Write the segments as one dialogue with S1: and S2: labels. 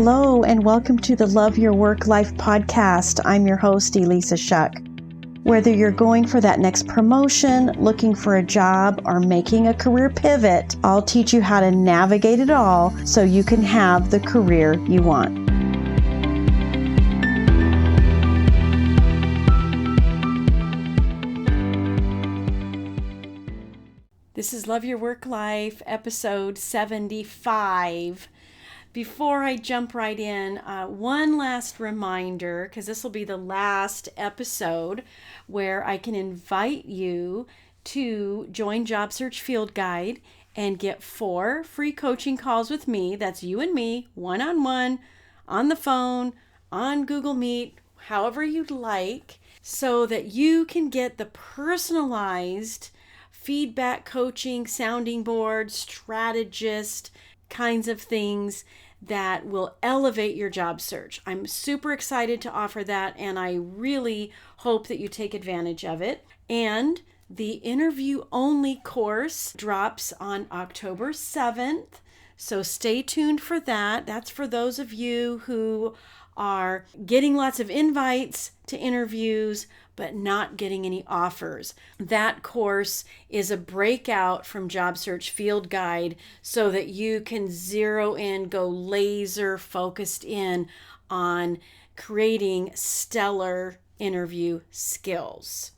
S1: Hello, and welcome to the Love Your Work Life podcast. I'm your host, Elissa Shuck. Whether you're going for that next promotion, looking for a job, or making a career pivot, I'll teach you how to navigate it all so you can have the career you want. This is Love Your Work Life, episode 75. Before I jump right in, one last reminder, because this will be the last episode where I can invite you to join Job Search Field Guide and get 4 free coaching calls with me. That's you and me, one-on-one, on the phone, on Google Meet, however you'd like, so that you can get the personalized feedback coaching, sounding board, strategist kinds of things that will elevate your job search. I'm super excited to offer that, and I really hope that you take advantage of it. And the interview only course drops on October 7th, so stay tuned for that. That's for those of you who are getting lots of invites to interviews but not getting any offers. That course is a breakout from Job Search Field Guide so that you can zero in, go laser focused in on creating stellar interview skills.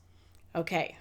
S1: Okay.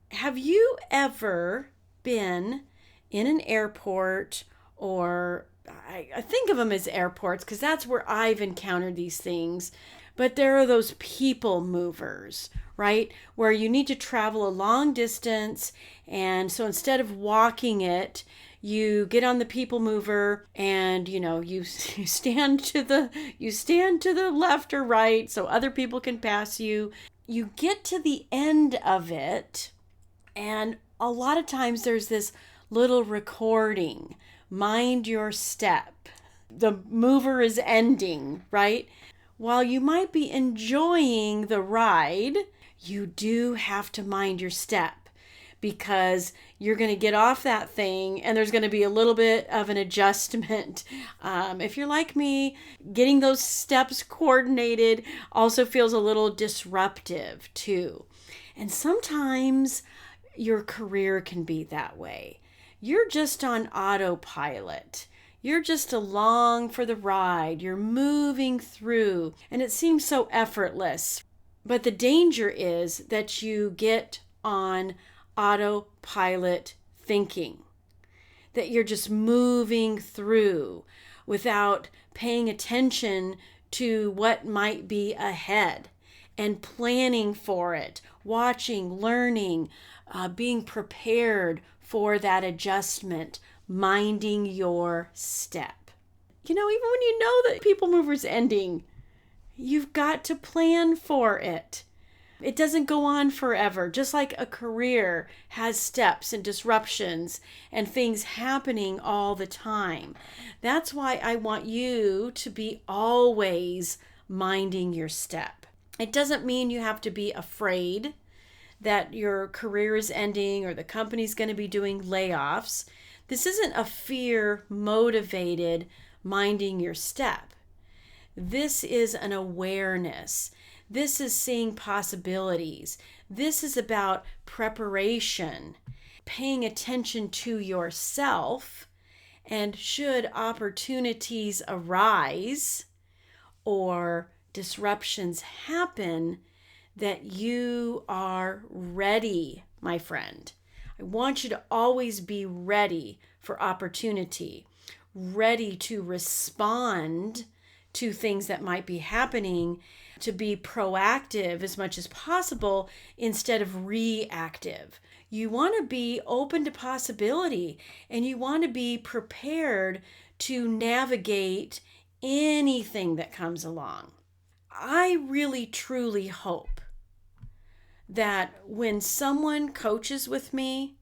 S1: Have you ever been in an airport, or I think of them as airports because that's where I've encountered these things, but there are those people movers, right? Where you need to travel a long distance, and so instead of walking it, you get on the people mover and you stand to the left or right so other people can pass you. You get to the end of it, and a lot of times there's this little recording, mind your step. The mover is ending, right? While you might be enjoying the ride, you do have to mind your step, because you're going to get off that thing and there's going to be a little bit of an adjustment. If you're like me, getting those steps coordinated also feels a little disruptive too. And sometimes your career can be that way. You're just on autopilot. You're just along for the ride. You're moving through, and it seems so effortless. But the danger is that you get on autopilot thinking, that you're just moving through without paying attention to what might be ahead and planning for it, watching, learning, being prepared for that adjustment, minding your step. Even when you know that people mover's ending, you've got to plan for it. It doesn't go on forever. Just like a career has steps and disruptions and things happening all the time. That's why I want you to be always minding your step. It doesn't mean you have to be afraid that your career is ending or the company's going to be doing layoffs. This isn't a fear-motivated minding your step. This is an awareness. This is seeing possibilities. This is about preparation, paying attention to yourself, and should opportunities arise or disruptions happen, that you are ready, my friend. I want you to always be ready for opportunity, ready to respond to things that might be happening, to be proactive as much as possible instead of reactive. You want to be open to possibility, and you want to be prepared to navigate anything that comes along. I really, truly hope that when someone coaches with me,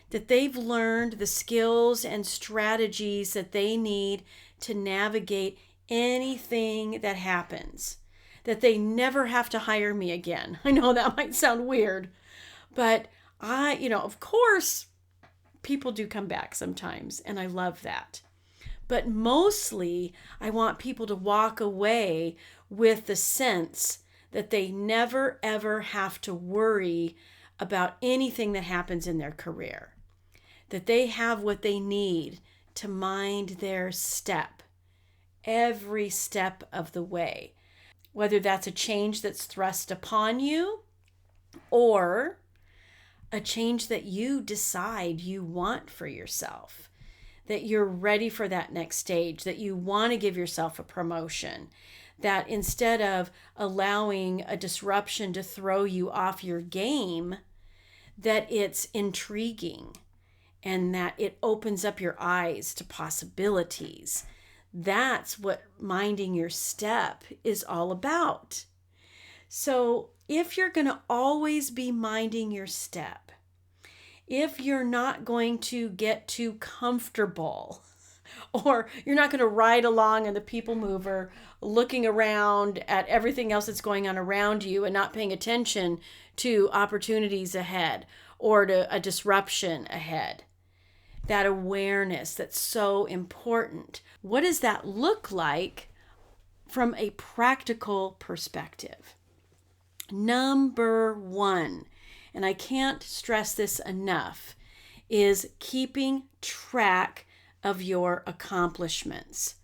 S1: that they've learned the skills and strategies that they need to navigate anything that happens, that they never have to hire me again. I know that might sound weird, but of course, people do come back sometimes, and I love that. But mostly, I want people to walk away with the sense that they never ever have to worry about anything that happens in their career, that they have what they need to mind their step every step of the way, whether that's a change that's thrust upon you or a change that you decide you want for yourself, that you're ready for that next stage, that you want to give yourself a promotion, that instead of allowing a disruption to throw you off your game, that it's intriguing and that it opens up your eyes to possibilities. That's what minding your step is all about. So if you're going to always be minding your step, if you're not going to get too comfortable, or you're not going to ride along in the people mover looking around at everything else that's going on around you and not paying attention to opportunities ahead or to a disruption ahead, that awareness that's so important. What does that look like from a practical perspective? Number one, and I can't stress this enough, is keeping track of your accomplishments.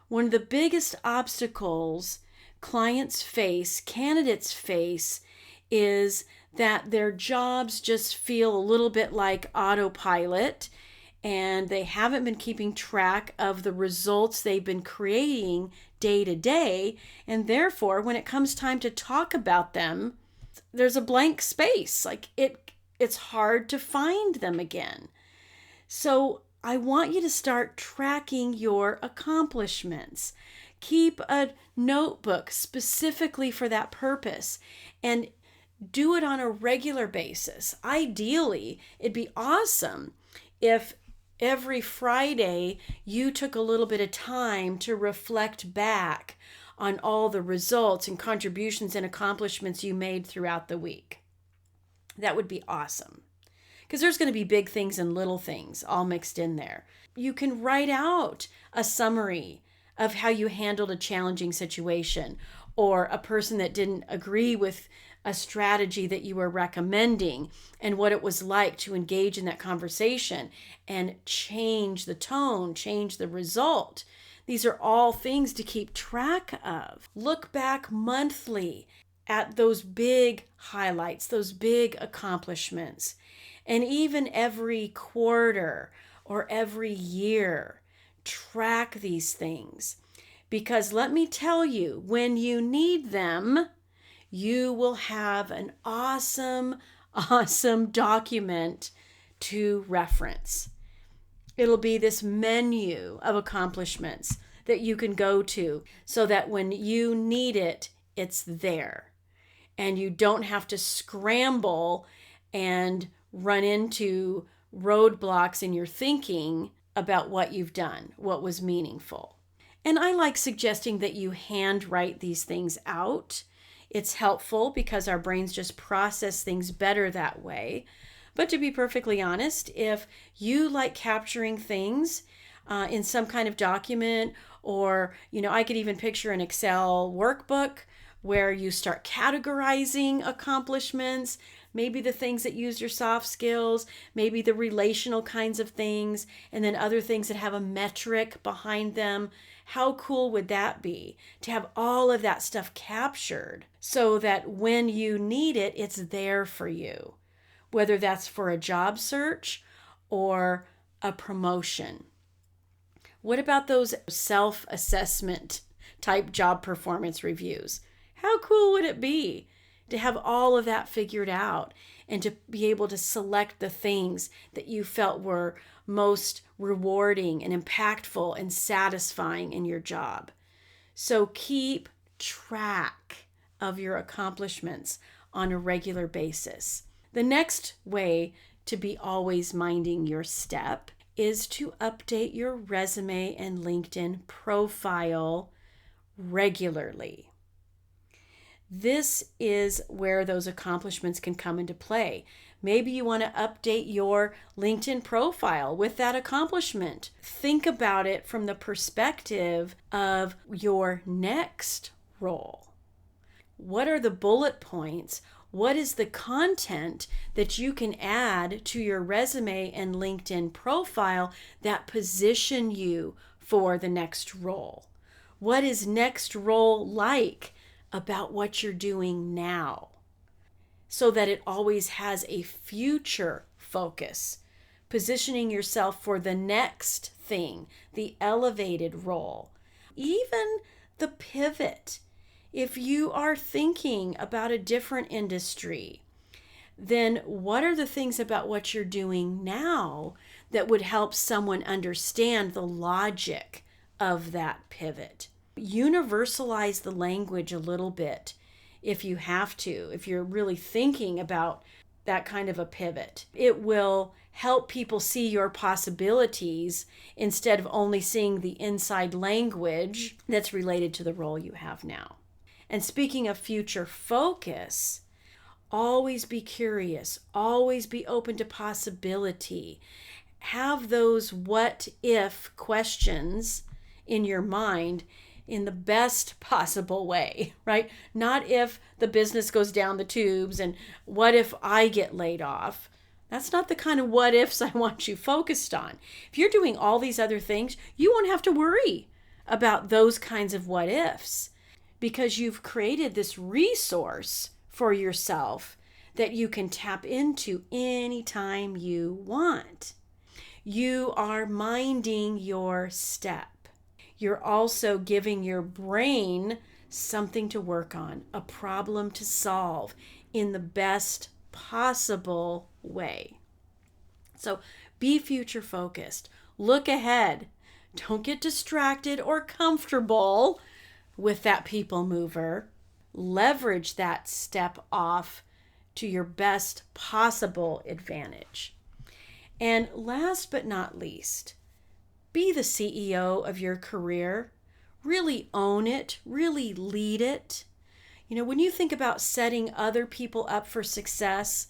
S1: One of the biggest obstacles clients face, candidates face, is that their jobs just feel a little bit like autopilot and they haven't been keeping track of the results they've been creating day to day. And therefore, when it comes time to talk about them, there's a blank space. Like it's hard to find them again. So I want you to start tracking your accomplishments. Keep a notebook specifically for that purpose and do it on a regular basis. Ideally, it'd be awesome if every Friday you took a little bit of time to reflect back on all the results and contributions and accomplishments you made throughout the week. That would be awesome. Because there's going to be big things and little things all mixed in there. You can write out a summary of how you handled a challenging situation or a person that didn't agree with a strategy that you were recommending and what it was like to engage in that conversation and change the tone, change the result. These are all things to keep track of. Look back monthly at those big highlights, those big accomplishments. And even every quarter or every year, track these things. Because let me tell you, when you need them, you will have an awesome document to reference. It'll be this menu of accomplishments that you can go to so that when you need it, it's there. And you don't have to scramble and run into roadblocks in your thinking about what you've done, what was meaningful. And I like suggesting that you handwrite these things out. It's helpful because our brains just process things better that way. But to be perfectly honest, if you like capturing things in some kind of document, or, I could even picture an Excel workbook where you start categorizing accomplishments, maybe the things that use your soft skills, maybe the relational kinds of things, and then other things that have a metric behind them. How cool would that be to have all of that stuff captured so that when you need it, it's there for you, whether that's for a job search or a promotion. What about those self-assessment type job performance reviews? How cool would it be to have all of that figured out and to be able to select the things that you felt were most rewarding and impactful and satisfying in your job? So keep track of your accomplishments on a regular basis. The next way to be always minding your step is to update your resume and LinkedIn profile regularly. This is where those accomplishments can come into play. Maybe you want to update your LinkedIn profile with that accomplishment. Think about it from the perspective of your next role. What are the bullet points? What is the content that you can add to your resume and LinkedIn profile that position you for the next role? What is next role like about what you're doing now? So that it always has a future focus, positioning yourself for the next thing, the elevated role, even the pivot. If you are thinking about a different industry, then what are the things about what you're doing now that would help someone understand the logic of that pivot? Universalize the language a little bit if you have to, if you're really thinking about that kind of a pivot. It will help people see your possibilities instead of only seeing the inside language that's related to the role you have now. And speaking of future focus, always be curious, always be open to possibility. Have those what if questions in your mind in the best possible way, right? Not if the business goes down the tubes and what if I get laid off. That's not the kind of what ifs I want you focused on. If you're doing all these other things, you won't have to worry about those kinds of what ifs because you've created this resource for yourself that you can tap into anytime you want. You are minding your step. You're also giving your brain something to work on, a problem to solve in the best possible way. So be future focused. Look ahead. Don't get distracted or comfortable with that people mover. Leverage that step off to your best possible advantage. And last but not least, be the CEO of your career. Really own it. Really lead it. You know, when you think about setting other people up for success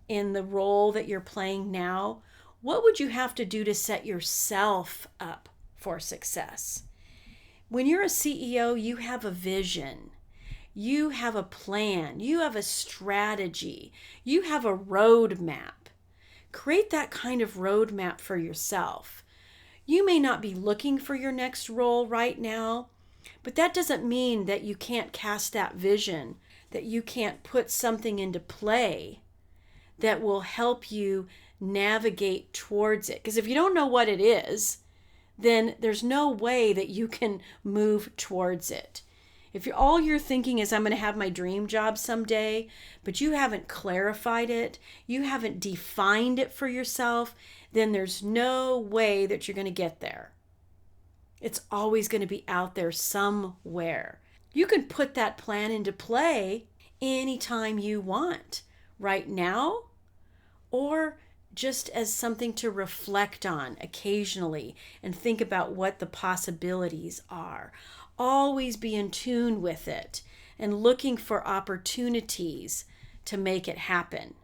S1: in the role that you're playing now, what would you have to do to set yourself up for success? When you're a CEO, you have a vision. You have a plan. You have a strategy. You have a roadmap. Create that kind of roadmap for yourself. You may not be looking for your next role right now, but that doesn't mean that you can't cast that vision, that you can't put something into play that will help you navigate towards it. Because if you don't know what it is, then there's no way that you can move towards it. If all you're thinking is, I'm going to have my dream job someday, but you haven't clarified it, you haven't defined it for yourself, then there's no way that you're going to get there. It's always going to be out there somewhere. You can put that plan into play anytime you want, right now, or just as something to reflect on occasionally and think about what the possibilities are. Always be in tune with it and looking for opportunities to make it happen.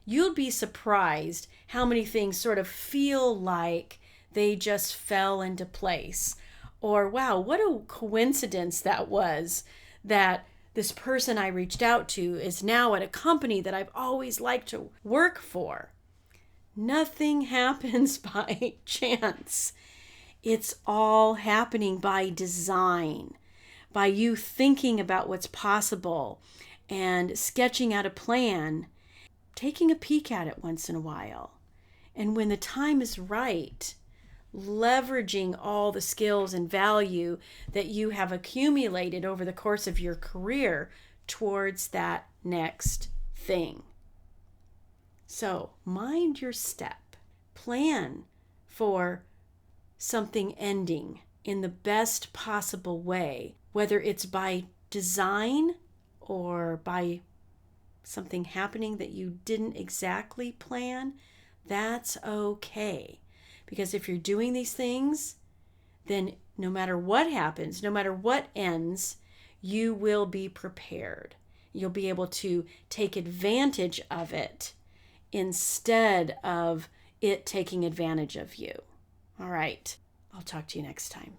S1: You'll be surprised how many things sort of feel like they just fell into place. Or, wow, what a coincidence that was that this person I reached out to is now at a company that I've always liked to work for. Nothing happens by chance. It's all happening by design, by you thinking about what's possible and sketching out a plan, taking a peek at it once in a while. And when the time is right, leveraging all the skills and value that you have accumulated over the course of your career towards that next thing. So, mind your step. Plan for something ending in the best possible way, whether it's by design or by something happening that you didn't exactly plan. That's okay. Because if you're doing these things, then no matter what happens, no matter what ends, you will be prepared. You'll be able to take advantage of it instead of it taking advantage of you. All right. I'll talk to you next time.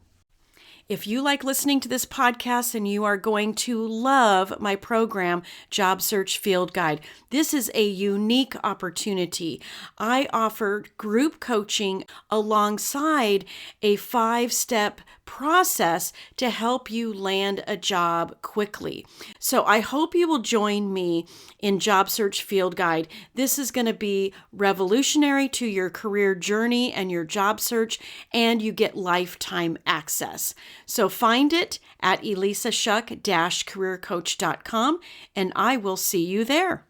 S1: If you like listening to this podcast and you are going to love my program, Job Search Field Guide, this is a unique opportunity. I offer group coaching alongside a 5-step process to help you land a job quickly. So I hope you will join me in Job Search Field Guide. This is going to be revolutionary to your career journey and your job search, and you get lifetime access. So find it at elissashuck-careercoach.com, and I will see you there.